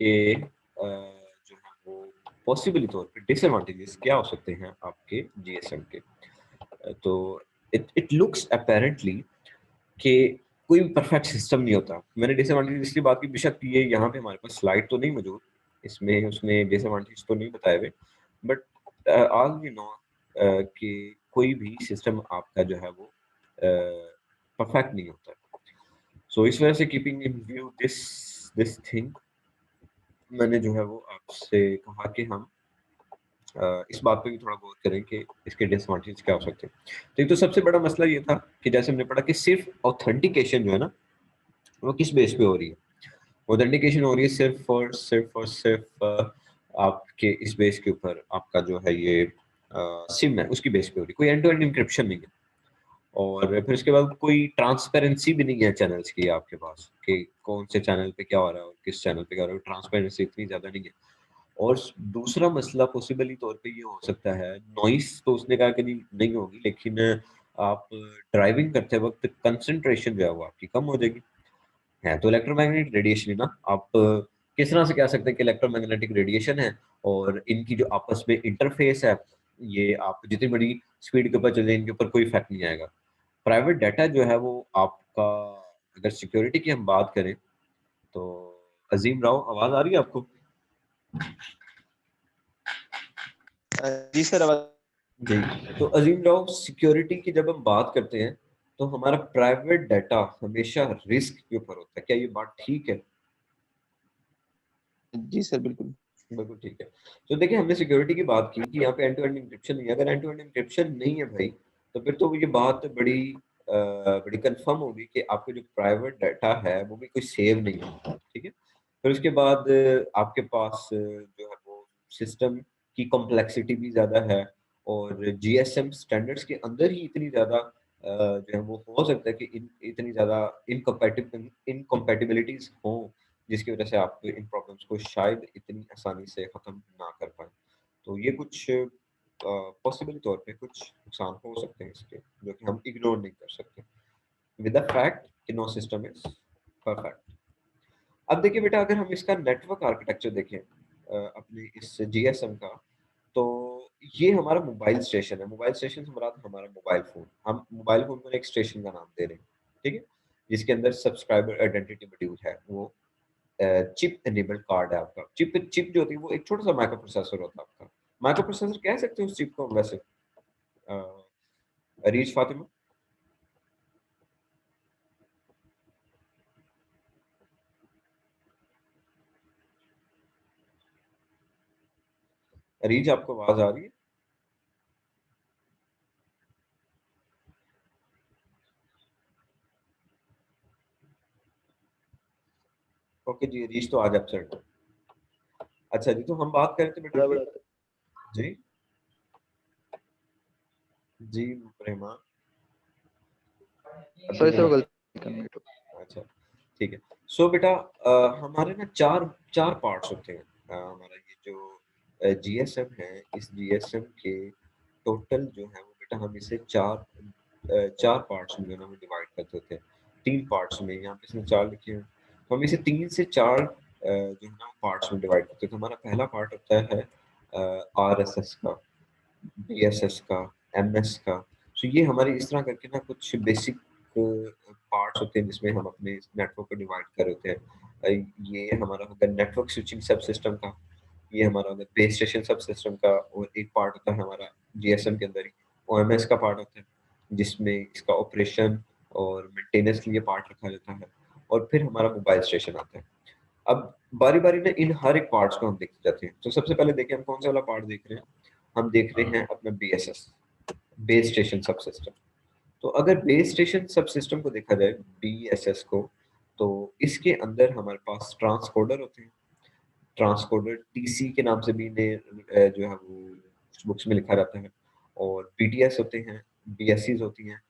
कि जो है वो पॉसिबली तौर पे डिसएडवांटेजेस क्या हो सकते हैं आपके जीएसएम के। तो इट इट लुक्स अपैरेंटली कि कोई परफेक्ट सिस्टम नहीं होता। मैंने डिसएडवांटेज इसलिए बात की, बेशक ये यहाँ पे हमारे पास स्लाइड तो नहीं मौजूद, इसमें उसने डिसएडवांटेज तो नहीं बताए हुए, बट ऑल वी नो कि कोई भी सिस्टम आपका जो है वो परफेक्ट नहीं होता। सो इस वजह से keeping in view this this thing, मैंने जो है वो आपसे कहा कि हम इस बात पे भी थोड़ा गौर करें कि इसके डिसएडवांटेज क्या हो सकते हैं। तो एक तो सबसे बड़ा मसला ये था कि जैसे हमने पढ़ा कि सिर्फ ऑथेंटिकेशन जो है ना, वो किस बेस पे हो रही है? ऑथेंटिकेशन हो रही है सिर्फ आपके इस बेस के ऊपर, आपका जो है ये सिम है उसकी बेस पे हो रही है, कोई एंड टू एंड इंक्रिप्शन नहीं है। और फिर उसके बाद कोई ट्रांसपेरेंसी भी नहीं है चैनल्स की आपके पास कि कौन से चैनल पे क्या हो रहा है और किस चैनल पे क्या हो रहा है, ट्रांसपेरेंसी इतनी ज़्यादा नहीं है। और दूसरा मसला पॉसिबली तौर पे ये हो सकता है, नॉइस तो उसने कहा कि नहीं नहीं होगी, लेकिन आप ड्राइविंग करते वक्त कंसंट्रेशन जो है वो आपकी कम हो जाएगी। है तो इलेक्ट्रोमैग्नेटिक रेडिएशन ही ना, आप किस तरह से कह सकते हैं कि इलेक्ट्रोमैग्नेटिक रेडिएशन है और इनकी जो आपस में इंटरफेस है, ये आप जितनी बड़ी स्पीड के ऊपर चले इनके ऊपर कोई इफेक्ट नहीं आएगा। प्राइवेट डाटा जो है वो आपका, अगर सिक्योरिटी की हम बात करें तो अजीम राव, आवाज आ रही है आपको? जी सर, आवाज। जी। तो अजीम राव, सिक्योरिटी की जब हम बात करते हैं तो हमारा प्राइवेट डाटा हमेशा रिस्क के ऊपर होता है, क्या ये बात ठीक है? जी सर, बिल्कुल। बिल्कुल ठीक है। तो देखिए, हमने सिक्योरिटी की बात की कि यहाँ पे एंड टू एंड एन्क्रिप्शन नहीं है। अगर एंड टू एंड एन्क्रिप्शन नहीं है भाई, तो फिर तो ये बात बड़ी कन्फर्म होगी कि आपका जो प्राइवेट डाटा है वो भी कोई सेव नहीं है, ठीक है? फिर उसके बाद आपके पास जो है वो सिस्टम की कॉम्प्लेक्सिटी भी ज़्यादा है और जीएसएम स्टैंडर्ड्स के अंदर ही इतनी ज़्यादा जो है वो हो सकता है कि इतनी ज़्यादा इनकम्पैटिबिलिटीज़ हों, जिसकी वजह से आप इन प्रॉब्लम्स को शायद इतनी आसानी से ख़त्म ना कर पाएँ। तो ये कुछ पॉसिबल तौर पे कुछ नुकसान हो सकते हैं इसके, जो कि हम इग्नोर नहीं कर सकते। विद द फैक्ट कि नो सिस्टम इज़ परफेक्ट। अब देखिए बेटा, अगर हम इसका नेटवर्क आर्किटेक्चर देखें अपने इस जीएसएम का, तो ये हमारा मोबाइल स्टेशन है। मोबाइल स्टेशन से मुराद हमारा मोबाइल फ़ोन। हम मोबाइल फ़ोन को एक स्टेशन का नाम दे रहे हैं, ठीक है? जिसके अंदर सब्सक्राइबर आइडेंटिटी मॉड्यूल है, वो चिप इनेबल्ड कार्ड है आपका। चिप चिप जो होती है वो एक छोटा-सा माइक्रो प्रोसेसर होता है आपका। माइक्रो प्रोसेसर कह सकते हो उस चिप को हम वैसे? अरीज फातिमा? अरीज, आपको आवाज़ आ रही है? ओके जी, अरीज तो आज एब्सेंट है। अच्छा जी, तो हम बात कर रहे थे बेटा बड़ा कि बड़ा। जी, जी प्रेमा, अभी सॉरी तो सर, वो मैं गलती करना तो। अच्छा, ठीक है। सो बेटा, हमारे ना 4 पार्ट्स होते हैं। हमारा ये जो जीएसएम है, इस जीएसएम के टोटल जो है वो बेटा हम इसे 4 पार्ट्स में जो है ना वो डिवाइड करते होते हैं। 3 पार्ट्स में, यहाँ पे इसमें 4 लिखे हैं। तो हम इसे 3 से 4 जो है ना पार्ट्स में डिवाइड करते हैं। तो हमारा पहला पार्ट होता है आरएसएस का, बीएसएस का, एमएस का। तो ये हमारे इस तरह करके ना कुछ बेसिक पार्ट्स होते हैं जिसमें हम अपने नेटवर्क को डिवाइड कर होते हैं। ये हमारा होगा नेटवर्क स्विचिंग सब सिस्टम का, ये हमारा होगा बेस स्टेशन सब सिस्टम का, और एक पार्ट होता है हमारा जीएसएम के अंदर ही ओएमएस का पार्ट होता है, जिसमें इसका ऑपरेशन और मेंटेनेंस के लिए पार्ट रखा जाता है। और फिर हमारा मोबाइल स्टेशन आता है। अब बारी-बारी ना इन हर एक पार्ट्स को हम देखते जाते हैं। तो सबसे पहले देखिए हम कौन सा वाला पार्ट देख रहे हैं? हम देख रहे हैं अपना बीएसएस, बेस स्टेशन सब सिस्टम। तो अगर बेस स्टेशन सब सिस्टम को देखा जाए, बीएसएस को, तो इसके अंदर हमारे पास ट्रांसकोडर होते हैं। ट्रांसकोडर टीसी के नाम से भी इन्हें जो है वो बुक्स में लिखा जाता है। और बीटीएस होते हैं, बीएससीज होती हैं।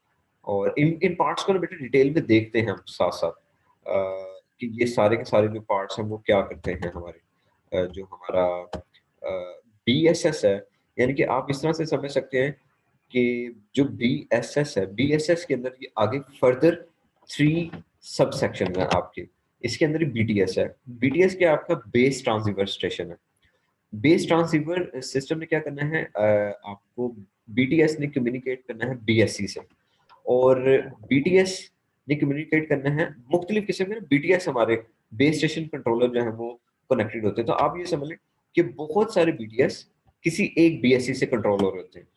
और इन इन पार्ट्स को ना बेटा डिटेल में देखते हैं हम साथ-साथ, कि ये सारे के सारे जो पार्ट्स हैं वो क्या करते हैं हमारे। जो हमारा बीएसएस है, यानी कि आप इस तरह से समझ सकते हैं कि जो बीएसएस है, बीएसएस के अंदर ये आगे फर्दर 3 सब सेक्शन है आपके। इसके अंदर ही बीटीएस है। बीटीएस क्या आपका बेस ट्रांसीवर स्टेशन है। बेस ट्रांसीवर सिस्टम ने क्या करना है, आपको बीटीएस ने कम्युनिकेट करना है बीएससी से, और बीटीएस ने कम्युनिकेट करना है मुख्तलिफ किस्म के बीटीएस, हमारे बेस स्टेशन कंट्रोलर जो है वो कनेक्टेड होते हैं। तो आप ये समझ लें कि बहुत सारे बीटीएस किसी एक बीएससी से कंट्रोल हो रहे होते हैं,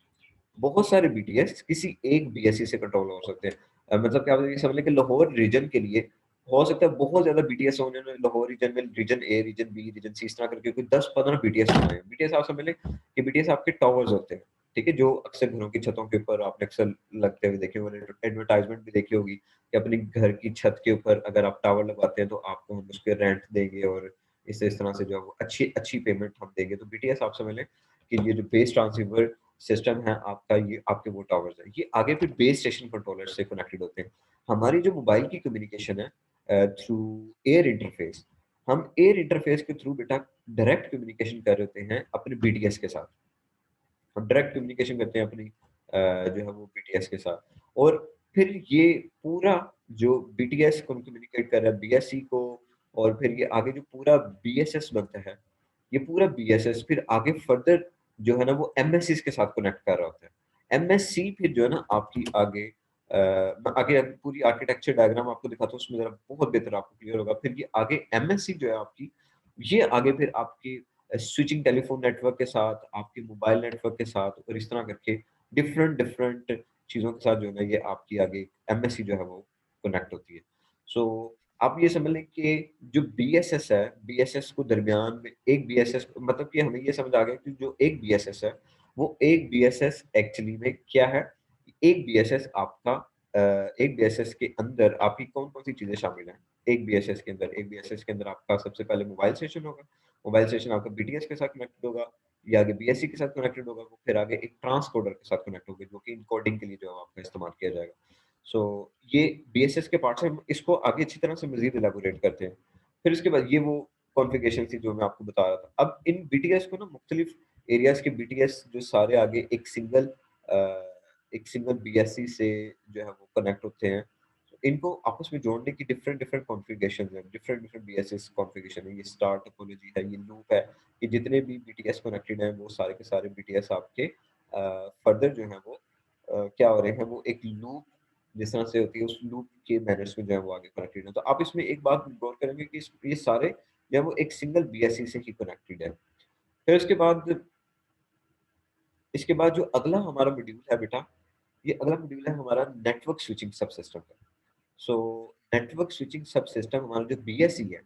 बहुत सारे बीटीएस किसी एक बीएससी से कंट्रोल हो सकते हैं। मतलब क्या आप ये समझ लें कि लाहौर रीजन के लिए हो सकता है बहुत ज्यादा बीटीएस होने में, लाहौर रीजन में रीजन ए, रीजन बी, रीजन सी, इस तरह करके कोई 10-15 बीटीएस बनाए। बीटीएस आप समझ लें कि बीटीएस आपके टावर्स होते हैं, ठीक है, जो अक्सर घरों की छतों के ऊपर आपने अक्सर लगते हुए देखे होंगे, एडवर्टाइजमेंट भी देखी होगी कि अपने घर की छत के ऊपर अगर आप टावर लगवाते हैं तो आपको हम उसके रेंट देंगे, और इस तरह से जो है वो अच्छी अच्छी पेमेंट हम देंगे। तो बीटीएस आप समझ लें कि ये जो बेस ट्रांसीवर सिस्टम है आपका, ये आपके वो टावर्स है, ये आगे फिर बेस स्टेशन कंट्रोलर से कनेक्टेड होते हैं। हमारी जो मोबाइल की कम्युनिकेशन है थ्रू एयर इंटरफेस, हम एयर इंटरफेस के थ्रू बेटा डायरेक्ट कम्युनिकेशन कर रहे होते हैं अपने बीटीएस के साथ। हम डायरेक्ट कम्युनिकेशन करते हैं अपनी जो है वो बीटीएस के साथ, और फिर ये पूरा जो बीटीएस को कम्युनिकेट कर रहा है बीएससी को, और फिर ये आगे जो पूरा बीएसएस बनता है, ये पूरा बीएसएस फिर आगे फर्दर जो है ना वो एमएससी के साथ कनेक्ट कर रहा होता है। एमएससी फिर जो है ना आपकी आगे मैं आगे पूरी आर्किटेक्चर डायग्राम आपको दिखाता हूँ, उसमें जरा बहुत बेहतर आपको क्लियर होगा। फिर ये आगे एमएससी जो है आपकी, ये आगे फिर आपकी स्विचिंग टेलीफोन नेटवर्क के साथ, आपके मोबाइल नेटवर्क के साथ, और इस तरह करके डिफरेंट डिफरेंट चीज़ों के साथ जो है ना ये आपकी आगे एमएससी जो है वो कनेक्ट होती है। सो आप ये समझ लें कि जो बीएसएस है, बीएसएस को दरमियान में एक बीएसएस, मतलब कि हमें ये समझ आ गया कि जो एक बीएसएस है, वो एक बीएसएस एक्चुअली में क्या है? एक बीएसएस आपका एक बीएसएस के अंदर आपकी कौन-कौन सी चीज़ें शामिल हैं? एक बीएसएस के अंदर आपका सबसे पहले मोबाइल स्टेशन होगा। मोबाइल स्टेशन आपका बीटीएस के साथ कनेक्टेड होगा, ये आगे बीएससी के साथ कनेक्टेड होगा, वो फिर आगे एक ट्रांसकोडर के साथ कनेक्ट होगा, जो कि एन्कोडिंग के लिए जो है आपका इस्तेमाल किया जाएगा। सो ये बीएसएस के पार्ट्स हैं, हम इसको आगे अच्छी तरह से मज़ीद इलैबोरेट करते हैं। फिर उसके बाद ये वो कॉन्फ़िगरेशन थी जो मैं आपको बता रहा था। अब इन बीटीएस को ना मुख्तलिफ एरियाज़ के बीटीएस जो सारे आगे एक सिंगल बीएससी से जो है वो कनेक्ट होते हैं। तो इनको आपस में जोड़ने की डिफरेंट डिफरेंट कॉन्फ़िगरेशंस हैं, डिफरेंट डिफरेंट बीएसएस कॉन्फ़िगरेशन है। ये स्टार टोपोलॉजी है, ये लूप है, कि जितने भी बीटीएस कनेक्टेड हैं वो सारे के सारे बीटीएस आपके फर्दर जो है वो क्या हो रहे हैं, वो एक लूप जिस तरह से होती है उस लूप के मैनर्स में जो है वो आगे कनेक्टेड है। तो आप इसमें एक बात गौर करेंगे कि ये सारे जो है वो एक सिंगल बीएससी से ही कनेक्टेड है। फिर इसके बाद जो अगला हमारा मॉड्यूल है बेटा, ये अगला मॉड्यूल है हमारा नेटवर्क स्विचिंग सब सिस्टम का। सो नेटवर्क स्विचिंग सब सिस्टम हमारा जो बीएससी है,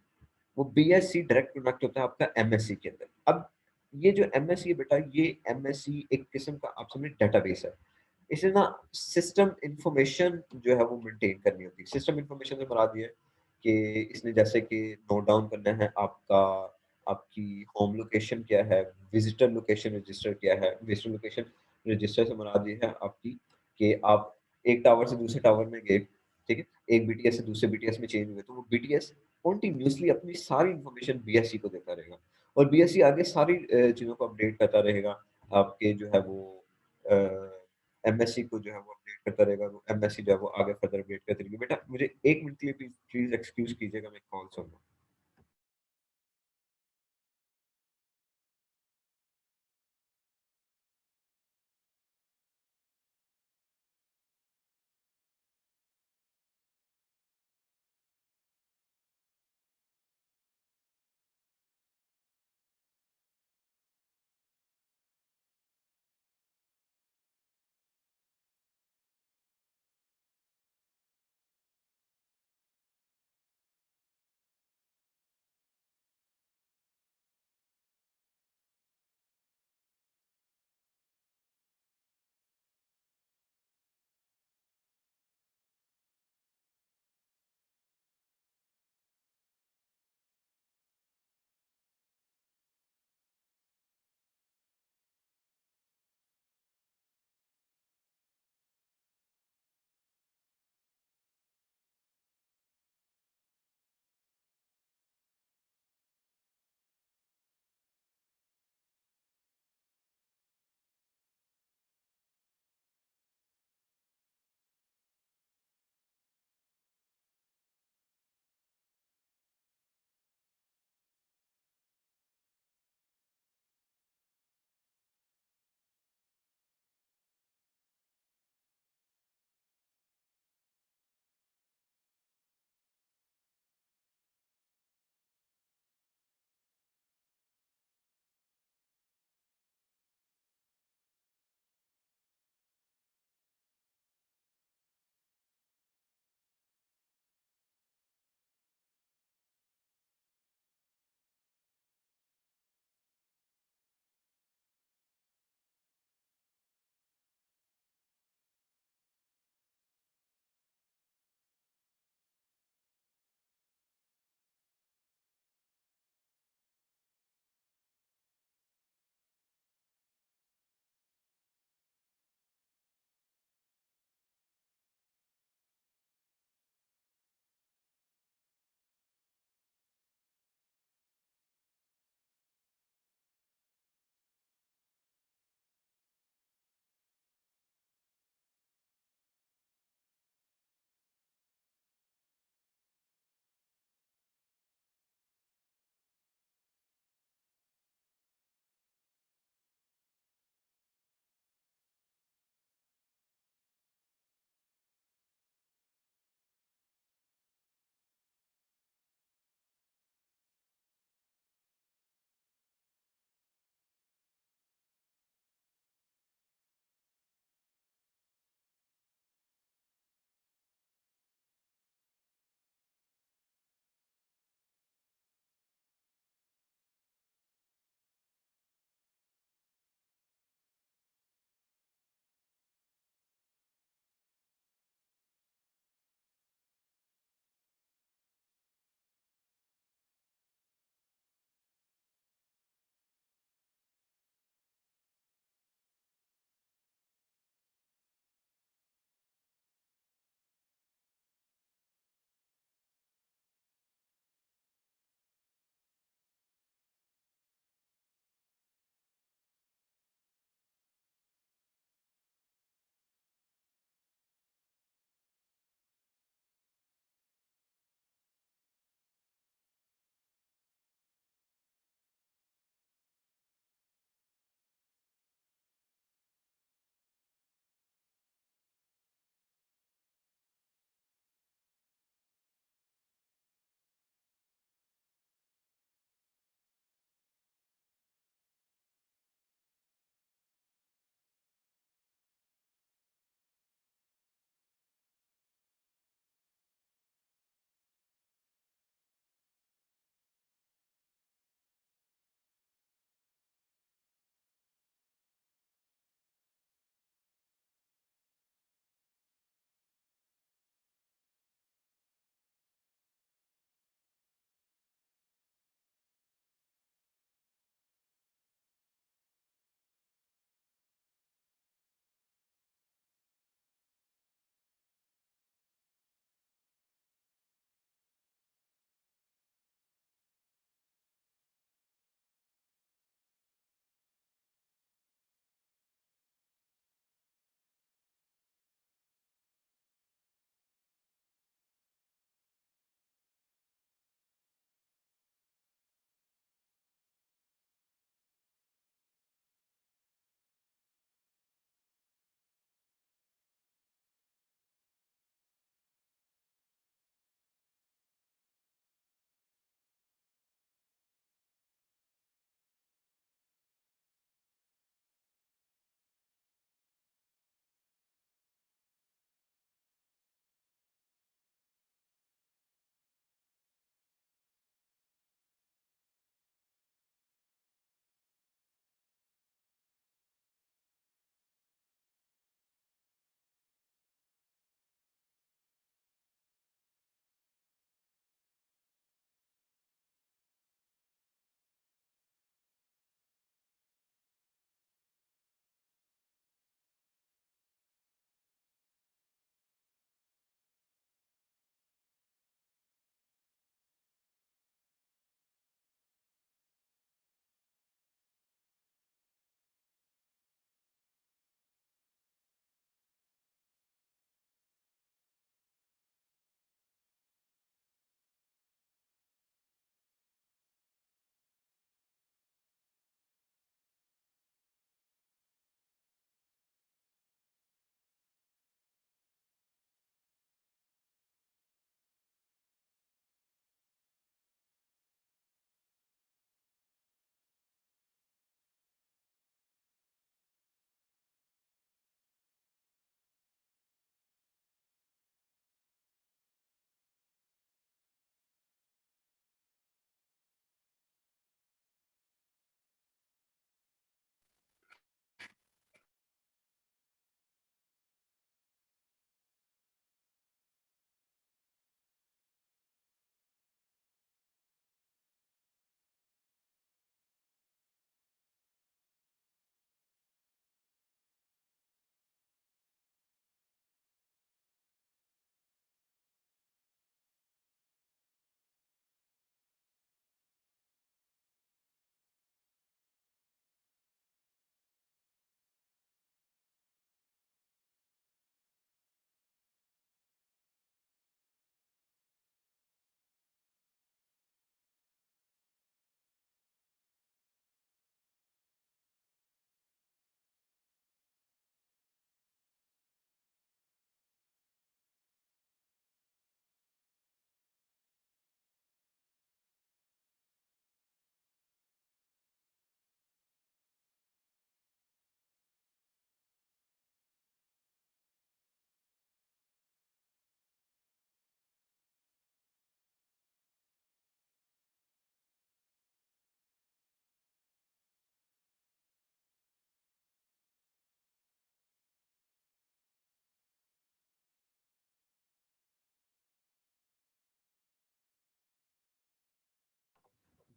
वो बीएससी डायरेक्ट कनेक्ट होता है आपका एमएससी के अंदर। अब ये जो एमएससी है बेटा, ये एमएससी एक किस्म का आप समझे डेटाबेस है। इसे ना सिस्टम इंफॉर्मेशन जो है वो मेंटेन करनी होती है। सिस्टम इंफॉर्मेशन से मुराद ये है कि इसने जैसे कि नोट डाउन करना है आपका, आपकी होम लोकेशन क्या है, विजिटर लोकेशन रजिस्टर क्या है। विजिटर लोकेशन रजिस्टर से मुराद ये है आपकी कि आप एक टावर से दूसरे टावर में गए, ठीक है, एक बीटीएस से दूसरे बीटीएस में चेंज हुए, तो वो बीटीएस कंटिन्यूअसली अपनी सारी इंफॉर्मेशन बीएससी को देता रहेगा, और बीएससी आगे सारी चीज़ों को अपडेट करता रहेगा। आपके जो है वो एमएससी को जो है वो अपडेट करता रहेगा, वो एमएससी जो है वो आगे फर्दर अपडेट करती रहेगी। बेटा मुझे 1 मिनट के लिए प्लीज़ प्लीज़ एक्सक्यूज़ कीजिएगा, मैं कॉल सुन रहा हूँ।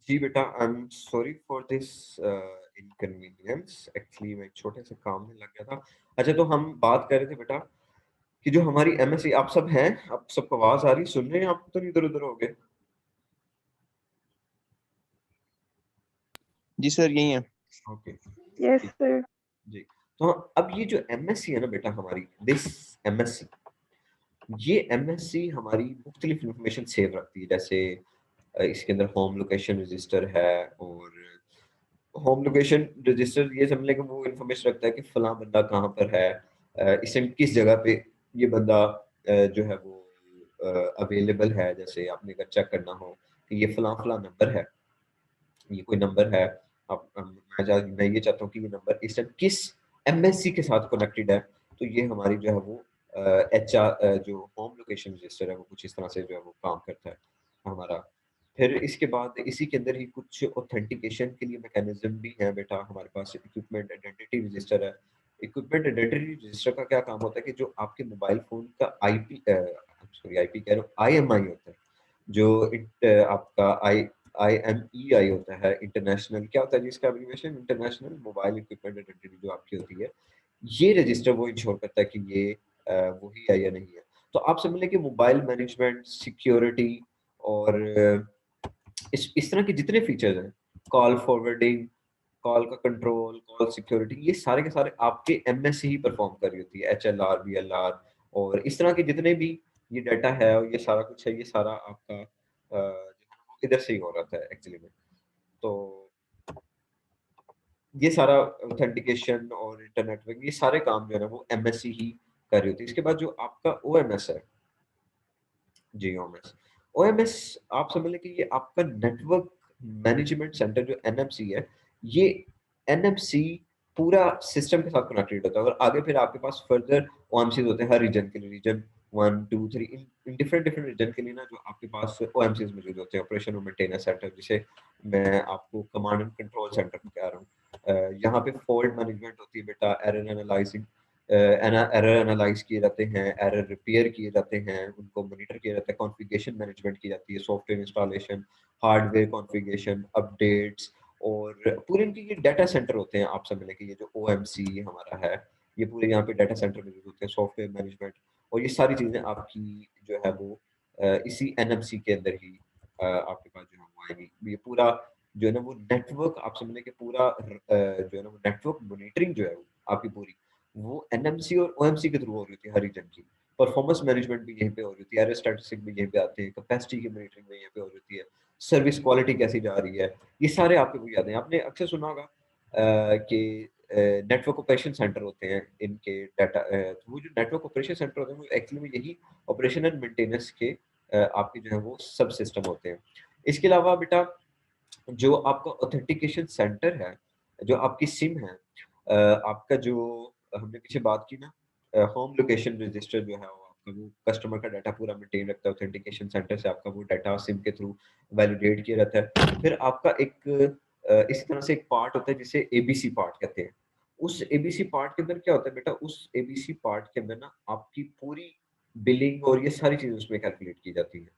जी बेटा, I am sorry for this inconvenience. Actually मैं एक छोटे से काम में लग गया था। अच्छा, तो हम बात कर रहे थे बेटा कि जो हमारी एमएससी, आप सब हैं? आप सबको आवाज आ रही, सुन रहे हैं? आप तो नहीं इधर-उधर हो गए? जी सर, यही है। ओके, यस ठीक। सर। जी, तो अब ये जो एमएससी है ना बेटा हमारी, दिस एमएससी, ये एमएससी हमारी मुख्तलिफ इन्फॉर्मेशन सेव रखती है। जैसे इसके अंदर होम लोकेशन रजिस्टर है, और होम लोकेशन रजिस्टर ये समझ लें कि वो इन्फॉर्मेशन रखता है कि फलां बंदा कहाँ पर है, इस टाइम किस जगह पे ये बंदा जो है वो अवेलेबल है। जैसे आपने अगर चेक करना हो कि ये फलां फलां नंबर है, ये कोई नंबर है, अब मैं ये चाहता हूँ कि ये नंबर इस टाइम किस एमएससी के साथ कनेक्टेड है, तो ये हमारी जो है वो जो होम लोकेशन रजिस्टर है वो कुछ इस तरह से जो है वो काम करता है हमारा। फिर इसके बाद इसी के अंदर ही कुछ ऑथेंटिकेशन के लिए मैकेनिज्म भी है बेटा हमारे पास। इक्विपमेंट आइडेंटिटी रजिस्टर है। इक्विपमेंट आइडेंटिटी रजिस्टर का क्या काम होता है कि जो आपके मोबाइल फ़ोन का आईपी कह रहा हूँ, आईएमआई होता है, जो आपका आईएमईआई होता है, इंटरनेशनल क्या होता है जी इसका abbreviation? International mobile equipment identity जो आपकी होती है, ये रजिस्टर वो इंश्योर करता है कि ये वही है या नहीं है। तो आप समझ लें कि मोबाइल मैनेजमेंट, सिक्योरिटी और इस तरह के जितने फीचर्स हैं, कॉल फॉरवर्डिंग, कॉल का कंट्रोल, कॉल सिक्योरिटी, ये सारे के सारे आपके एमएस से ही परफॉर्म कर रही होती है। एचएलआर, वीएलआर और इस तरह के जितने भी ये डाटा है और ये सारा कुछ है, ये सारा आपका जो है ना वो इधर से ही हो रहा था एक्चुअली में। तो ये सारा ऑथेंटिकेशन और इंटरनेट ये सारे काम जो है ना वो एमएससी ही कर रही होती है। इसके बाद जो आपका ओएमएस है, जी ओएमएस, ओएमएस आप समझ लें कि ये आपका नेटवर्क मैनेजमेंट सेंटर जो एनएमसी है, ये एनएमसी पूरा सिस्टम के साथ कनेक्टेड होता है, और आगे फिर आपके पास फर्दर ओएमसीज होते हैं हर रीजन के लिए, region 1 2 3 in different different region के लिए ना, जो आपके पास ओएमसीज मौजूद होते हैं, ऑपरेशन और मेंटेनेंस सेंटर, जिसे मैं आपको कमांड एंड कंट्रोल सेंटर कह रहा हूँ। यहाँ पे फॉल्ट मैनेजमेंट होती है बेटा, एरर एनालाइजिंग, एरर एनालाइज किए जाते हैं, एरर रिपेयर किए जाते हैं, उनको मॉनिटर किया जाता है, कॉन्फ़िगरेशन मैनेजमेंट की जाती है, software installation, hardware configuration, updates, और पूरे इनके ये डाटा सेंटर होते हैं। आप समझ लें कि ये जो ओएमसी हमारा है, ये पूरे यहाँ पे डाटा सेंटर मौजूद होते हैं, सॉफ्टवेयर मैनेजमेंट, और ये सारी चीज़ें आपकी जो है वो इसी एनएमसी के अंदर ही आपके पास जो है वो आएँगी। ये पूरा जो है ना वो नेटवर्क आप समझ लें कि पूरा जो है ना वो नेटवर्क मॉनिटरिंग जो है वो आपकी पूरी, वो एनएमसी और ओएमसी के थ्रू हो रही होती है हर रीजन की। परफॉर्मेंस मैनेजमेंट भी यहीं पे हो रही होती है, एरर स्टैटिस्टिक भी यहीं पे आते हैं, कैपेसिटी की मॉनिटरिंग भी यहीं पे हो रही होती है, सर्विस क्वालिटी कैसी जा रही है, ये सारे आपको को याद हैं। आपने अक्सर सुना होगा कि नेटवर्क ऑपरेशन सेंटर होते हैं इनके डाटा, तो वो जो नेटवर्क ऑपरेशन सेंटर होते हैं वो एक्चुअली में यही ऑपरेशन एंड मेंटेनेंस के आपके जो है वो सब सिस्टम होते हैं। इसके अलावा बेटा जो आपका ऑथेंटिकेशन सेंटर है, जो आपकी सिम है, आपका जो हमने पीछे बात की ना, होम लोकेशन रजिस्टर जो है वो आपका वो कस्टमर का डाटा पूरा मेंटेन रखता है। ऑथेंटिकेशन सेंटर से आपका वो डाटा सिम के थ्रू वैलिडेट किया जाता है। फिर आपका एक इसी तरह से एक पार्ट होता है जिसे एबीसी पार्ट कहते हैं। उस एबीसी पार्ट के अंदर क्या होता है बेटा, उस एबीसी पार्ट के अंदर ना आपकी पूरी बिलिंग और ये सारी चीज़ें उसमें कैलकुलेट की जाती हैं।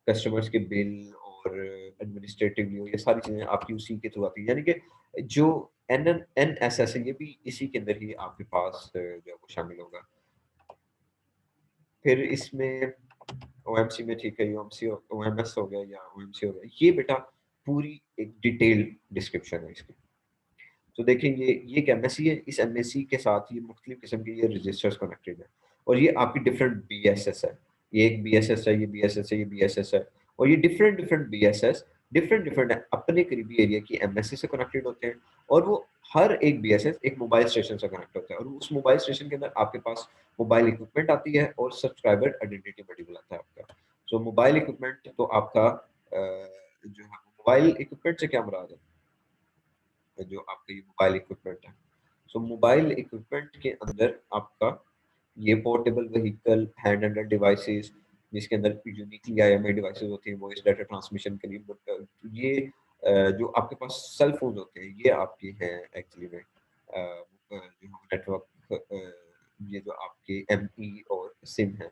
कस्टमर्स के बिल और एडमिनिस्ट्रेटिवली ये सारी चीज़ें आपकी उसी के थ्रू आती हैं। यानी कि जो एनएसएस है, ये भी इसी के अंदर ही आपके पास जो है वो शामिल होगा। फिर इसमें ओएमसी में ठीक है, ओएमसी ओएमएस हो गया या ओएमसी हो गया। ये बेटा पूरी एक डिटेल्ड डिस्क्रिप्शन है इसकी। तो देखें ये एक एमएससी है, इस एमएससी के साथ ये मुख्तलिफ किस्म के ये रजिस्टर्स कनेक्टेड है, और ये आपकी डिफरेंट बीएसएस है। ये एक बीएसएस है, ये बीएसएस है, ये बीएसएस है, और ये different different BSS different different अपने करीबी एरिया की एमएससी से कनेक्टेड होते हैं, और वो हर एक बीएसएस एक मोबाइल स्टेशन से कनेक्ट होता है, और उस मोबाइल स्टेशन के अंदर आपके पास मोबाइल इक्विपमेंट आती है और सब्सक्राइबर आइडेंटिटी मॉड्यूल आता है आपका। सो मोबाइल इक्विपमेंट तो आपका जो है मोबाइल इक्विपमेंट से क्या मुराद है, जो आपका ये मोबाइल इक्विपमेंट है। सो मोबाइल इक्विपमेंट के अंदर आपका ये portable vehicle hand held devices, जिसके अंदर यूनिकली आईएमआई डिवाइसेस होती हैं वॉइस डाटा ट्रांसमिशन के लिए, ये जो आपके पास सेल फोन होते हैं ये आपके हैं एक्चुअली में जो नेटवर्क, ये जो आपके एमई और सिम है।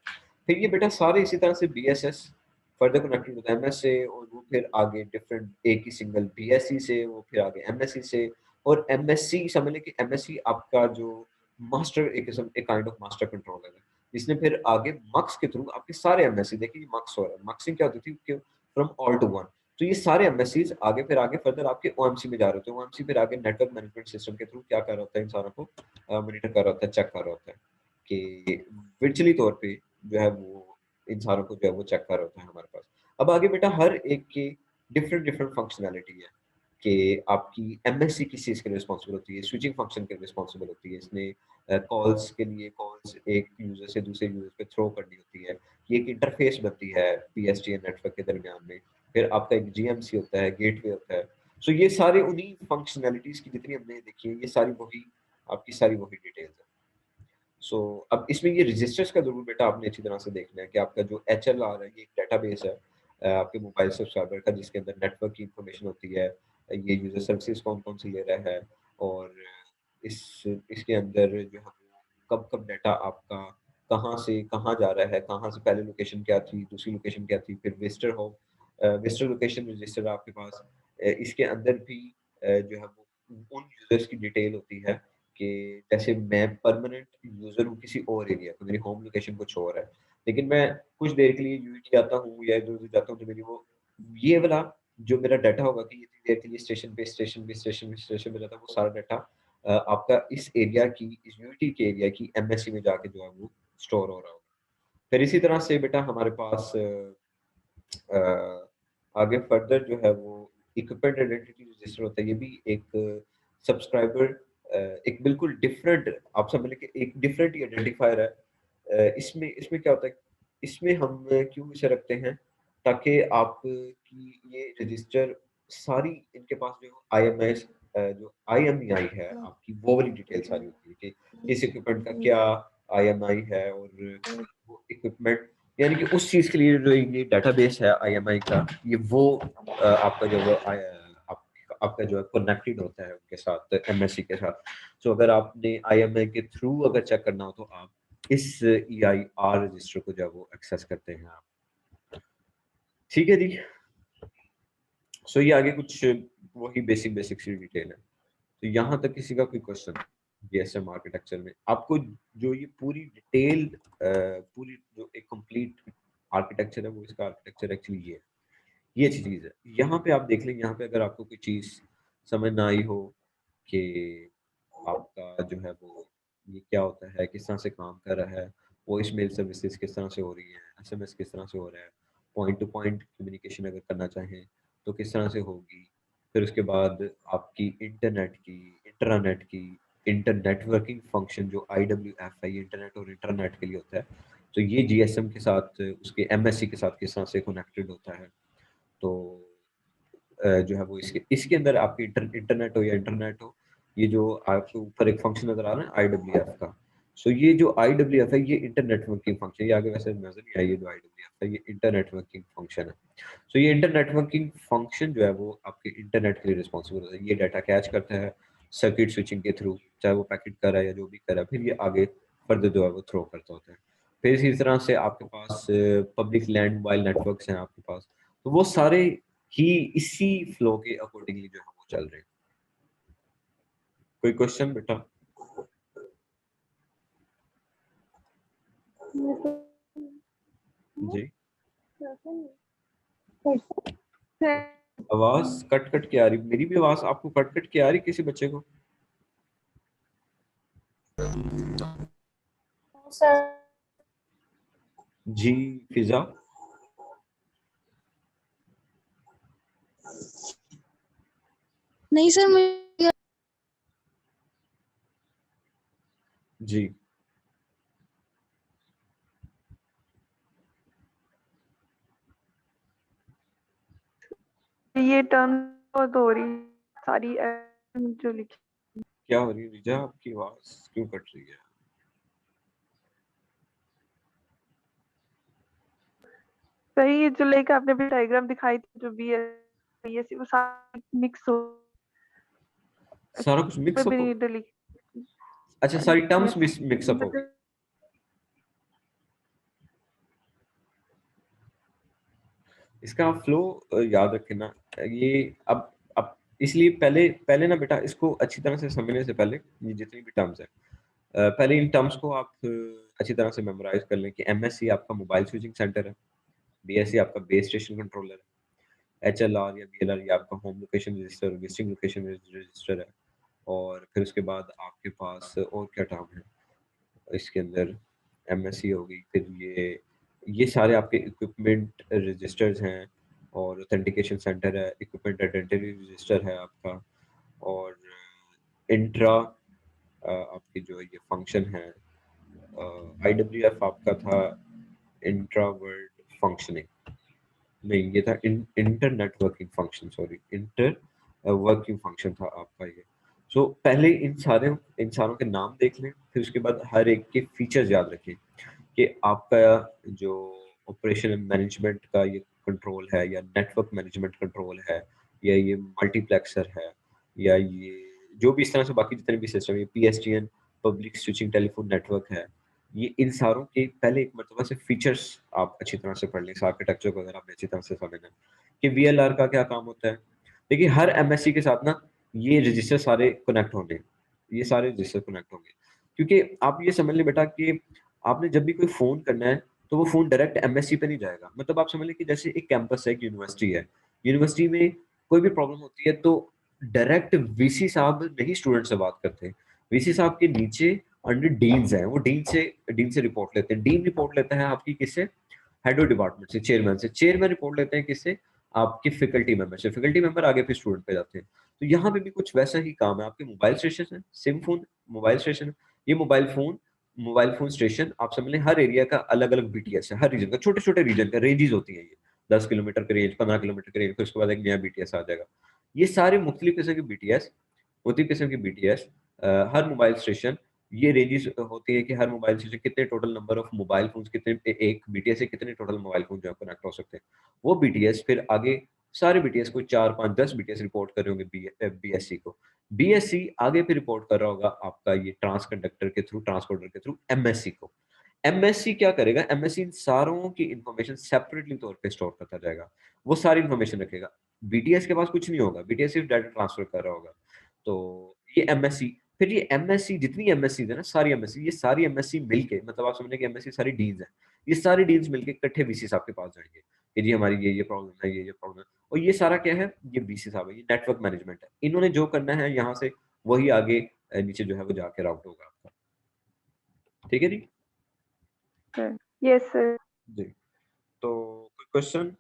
फिर ये बेटा सारे इसी तरह से बीएसएस फर्दर कनेक्टेड होता है एमएस से, और वो फिर आगे डिफरेंट एक ही सिंगल बीएससी से, वो फिर आगे एमएससी से, और एमएससी समझ लें कि एमएससी आपका जो मास्टर, एक किस्म एक काइंड ऑफ मास्टर कंट्रोलर है, जिसने फिर आगे मक्स के थ्रू आपके सारे एमएससी, देखिए मक्स हो रहा है, मक्सिंग क्या होती थी फ्रॉम ऑल टू वन, तो ये सारे एमएससीज आगे फिर आगे फर्दर आपके ओएमसी में जा रहे होते हैं, ओएमसी फिर आगे नेटवर्क मैनेजमेंट सिस्टम के थ्रू क्या कर रहा होता है, इंसानों को मॉनिटर कर रहा होता है, चेक कर रहा होता है कि वर्चुअली तौर पे जो है वो इंसानों को जो है वो चेक कर रहा होता है हमारे पास। अब आगे बेटा हर एक की डिफरेंट डिफरेंट फंक्शनैलिटी है कि आपकी एमएससी किस चीज़ के लिए रिस्पॉन्सिबल होती है, स्विचिंग फंक्शन के लिए रिस्पॉन्सिबल होती है, इसने कॉल्स के लिए कॉल्स एक यूजर से दूसरे यूजर पे थ्रो करनी होती है, ये एक इंटरफेस बनती है पीएसटीएन नेटवर्क के दरमियान में, फिर आपका एक जीएमसी होता है, गेटवे होता है। सो ये सारे उन्हीं फंक्शनैलिटीज की जितनी हमने देखी है, ये सारी वही आपकी सारी वही डिटेल्स है। सो अब इसमें ये रजिस्टर्स का ज़रूर बेटा आपने अच्छी तरह से देखना है कि आपका जो एचएलआर है, ये एक डेटाबेस है आपके मोबाइल सब्सक्राइबर का, जिसके अंदर नेटवर्क की इंफॉर्मेशन होती है, ये यूज़र सर्विसेज कौन-कौन सी ले रहा है, और इस इसके अंदर जो है कब-कब डाटा आपका कहाँ से कहाँ जा रहा है, कहाँ से पहले लोकेशन क्या थी, दूसरी लोकेशन क्या थी, फिर विजिटर लोकेशन रजिस्टर आपके पास। इसके अंदर भी जो है वो उन यूज़र्स की डिटेल होती है कि जैसे मैं परमानेंट यूज़र हूँ किसी और एरिया का, मेरी होम लोकेशन कुछ और है, लेकिन मैं कुछ देर के लिए यूएई आता हूँ या इधर-उधर जाता हूँ, तो मेरी वो ये वाला जो मेरा डाटा होगा कि इतनी देर के लिए स्टेशन पे रहता है, वो सारा डाटा आपका इस एरिया की, इस यूएई के एरिया की एमएससी में जाके जो है वो स्टोर हो रहा होगा। फिर इसी तरह से बेटा हमारे पास अ, आगे फर्दर जो है वो इक्विपमेंट आइडेंटिटी रजिस्टर होता है, ये भी एक सब्सक्राइबर एक बिल्कुल डिफरेंट, आप समझ लें कि एक डिफरेंट ही आइडेंटिफायर है। इसमें इसमें क्या होता है, इसमें हम क्यों इसे रखते हैं, ताकि आपकी ये रजिस्टर सारी इनके पास जो आईएमएस जो आईएमईआई है आपकी, वो वाली डिटेल सारी होती है कि इस इक्विपमेंट का क्या आईएमआई है, और वो इक्विपमेंट यानी कि उस चीज़ के लिए जो ये डेटाबेस है आईएमआई का, ये वो आपका जो वो आपका जो है कनेक्टेड होता है उनके साथ, एमएससी के साथ। सो अगर आपने आईएमआई के थ्रू अगर चेक करना हो, तो आप इस ईआईआर रजिस्टर को जो है वो एक्सेस करते हैं आप। ठीक है जी। सो ये आगे कुछ वही बेसिक बेसिक सी डिटेल है। तो यहाँ तक किसी का कोई क्वेश्चन जीएसएम आर्किटेक्चर में? आपको जो ये पूरी डिटेल पूरी जो एक कंप्लीट आर्किटेक्चर है, वो इसका आर्किटेक्चर एक्चुअली ये अच्छी चीज़ है। यहाँ पे आप देख लें, यहाँ पे अगर आपको कोई चीज़ समझ ना आई हो कि आपका जो है वो ये क्या होता है, किस तरह से काम कर रहा है, वॉइस मेल सर्विसेज किस तरह से हो रही है, एसएमएस किस तरह से हो रहा है, पॉइंट टू पॉइंट कम्युनिकेशन अगर करना चाहें तो किस तरह से होगी, फिर उसके बाद आपकी इंटरनेट की, इंट्रानेट की, इंटरनेटवर्किंग फंक्शन जो आईडब्ल्यूएफ है, ये इंटरनेट और इंटरनेट के लिए होता है, तो ये जीएसएम के साथ उसके एमएससी के साथ किस तरह से कनेक्टेड होता है। तो जो है वो इसके इसके अंदर आपकी इंटरनेट हो या इंटरनेट हो, ये जो आपके ऊपर एक फंक्शन नज़र आ रहा है ना आईडब्ल्यूएफ का, सो ये जो आईडब्ल्यूएफ है, ये इंटरनेट वर्किंग फंक्शन, ये आगे वैसे नज़र नहीं आई, ये जो आईडब्ल्यूएफ है, ये इंटरनेट वर्किंग फंक्शन है। सो ये इंटरनेट वर्किंग फंक्शन जो है वो आपके इंटरनेट के लिए रिस्पॉन्सिबल होता है, ये डाटा कैच करता है सर्किट स्विचिंग के थ्रू, चाहे वो पैकेट कर रहा है या जो भी कर रहा है, फिर ये आगे फर्दर जो है वो थ्रो करता होता है। फिर इसी तरह से आपके पास पब्लिक लैंड मोबाइल नेटवर्क्स हैं आपके पास, तो वो सारे ही इसी फ्लो के अकॉर्डिंगली जो है वो चल रहे हैं। कोई क्वेश्चन बेटा? जी, आवाज कट कट के आ रही, मेरी भी आवाज आपको कट कट के आ रही किसी बच्चे को? जी फिजा, नहीं सर, मुझे जी ये टर्म बहुत हो रही सारी जो लिखी। क्या हो रही है रिजा, आपकी आवाज क्यों कट रही है? सही, ये जो लेके आपने भी डायग्राम दिखाई थी, जो बी एस वो सारा मिक्स हो, सारा कुछ मिक्स अप हो, अच्छा सारी टर्म्स मिक्स अप हो गई। इसका आप फ्लो याद रखें ना। ये अब इसलिए पहले पहले ना बेटा इसको अच्छी तरह से समझने से पहले ये जितनी भी टर्म्स है, पहले इन टर्म्स को आप अच्छी तरह से मेमोराइज कर लें कि एमएससी आपका मोबाइल स्विचिंग सेंटर है, बीएससी आपका बेस स्टेशन कंट्रोलर है, एचएलआर या बीएलआर ये आपका home location register, visiting location register है, और फिर उसके बाद आपके पास और क्या टर्म है इसके अंदर, एमएससी होगी, फिर ये सारे आपके इक्विपमेंट रजिस्टर्स हैं, और ऑथेंटिकेशन सेंटर है, इक्विपमेंट आइडेंटिटी रजिस्टर है आपका, और इंट्रा आपकी जो ये फंक्शन है, आईडब्ल्यूएफ आपका था इंट्रावर्ड फंक्शनिंग, नहीं ये था inter networking function, sorry inter working function था आपका ये। सो पहले इन सारों के नाम देख लें, फिर उसके बाद हर एक के फीचर्स याद रखें कि आपका जो ऑपरेशन मैनेजमेंट का ये कंट्रोल है, या नेटवर्क मैनेजमेंट कंट्रोल है, या ये मल्टीप्लेक्सर है, या ये जो भी इस तरह से बाकी जितने भी सिस्टम, ये PSTN public switching telephone network है, ये इन सारों के पहले एक मरतबा से फीचर्स आप अच्छी तरह से पढ़ लें, इस आर्किटेक्चर को अगर आपने अच्छी तरह से समझना है कि वीएलआर का क्या काम होता है। देखिए हर एमएससी के साथ ना ये रजिस्टर सारे कनेक्ट होंगे, ये सारे रजिस्टर कनेक्ट होंगे, क्योंकि आप ये समझ लें बेटा कि आपने जब भी कोई फ़ोन करना है, तो वो फ़ोन डायरेक्ट एमएससी पे नहीं जाएगा। मतलब आप समझ लें कि जैसे एक कैंपस है, एक यूनिवर्सिटी है, यूनिवर्सिटी में कोई भी प्रॉब्लम होती है तो डायरेक्ट वीसी साहब नहीं स्टूडेंट से बात करते। वीसी साहब के नीचे अंडर डीन्स हैं, वो डीन से रिपोर्ट लेते हैं। डीन रिपोर्ट लेता है आपकी किससे? हेड ऑफ डिपार्टमेंट से, चेयरमैन से। चेयरमैन रिपोर्ट लेते हैं किससे? आपके फैकल्टी मेंबर से। फैकल्टी मेंबर आगे फिर स्टूडेंट पे जाते हैं। तो यहाँ पे भी कुछ वैसा ही काम है। आपके मोबाइल स्टेशन है, सिम फ़ोन मोबाइल स्टेशन है। ये मोबाइल फ़ोन स्टेशन आप समझ लें हर एरिया का अलग-अलग बीटीएस है, हर रीजन का, छोटे-छोटे रीजन का रेंजेस होती हैं ये। 10 किलोमीटर का रेंज, 15 किलोमीटर का रेंज, फिर उसके बाद एक नया बीटीएस आ जाएगा। ये सारे मुख्तलिफ किस्म के बीटीएस, मुख्तलिफ किस्म के बीटीएस, हर मोबाइल स्टेशन, ये रेंजेस होती है कि हर मोबाइल स्टेशन कितने total number of mobile phones, कितने एक बीटीएस से कितने टोटल मोबाइल फ़ोन जो है कनेक्ट हो सकते हैं। वो बीटीएस फिर आगे सारे बीटीएस को 4, 5, 10 बीटीएस रिपोर्ट कर रहे होंगे बीएससी को। बीएससी आगे फिर रिपोर्ट कर रहा होगा आपका ये ट्रांसकंडक्टर के थ्रू, ट्रांसपोर्टर के थ्रू एमएससी को। एमएससी क्या करेगा? एमएससी इन सारों की इन्फॉर्मेशन सेपरेटली तौर पे स्टोर करता जाएगा। वो सारी इन्फॉर्मेशन रखेगा। बीटीएस के पास कुछ नहीं होगा, बीटीएस सिर्फ डाटा ट्रांसफर कर रहा होगा। तो ये एमएससी, फिर ये एमएससी जितनी एमएससीज़ है ना, सारी एमएससी, ये सारी एमएससी मिलके, मतलब आप समझ कि एमएससी सारी डीन्स हैं। ये सारी डीन्स मिलके इकट्ठे वीसी साहब के पास जाएँगे कि जी हमारी ये प्रॉब्लम है, ये प्रॉब्लम है। और ये सारा क्या है? ये वीसी साहब है, ये नेटवर्क मैनेजमेंट है। इन्होंने जो करना है यहाँ से वही आगे नीचे जो है वो जाके राउट होगा आपका। ठीक है जी? सर। Yes sir. जी। तो कोई क्वेश्चन?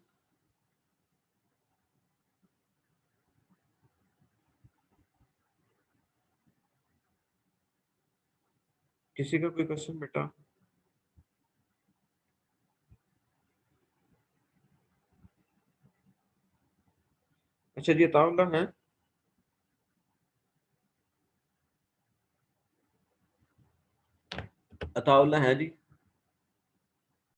किसी का कोई क्वेश्चन बेटा? अच्छा जी, अताउल्लाह हैं? अताउल्लाह हैं जी?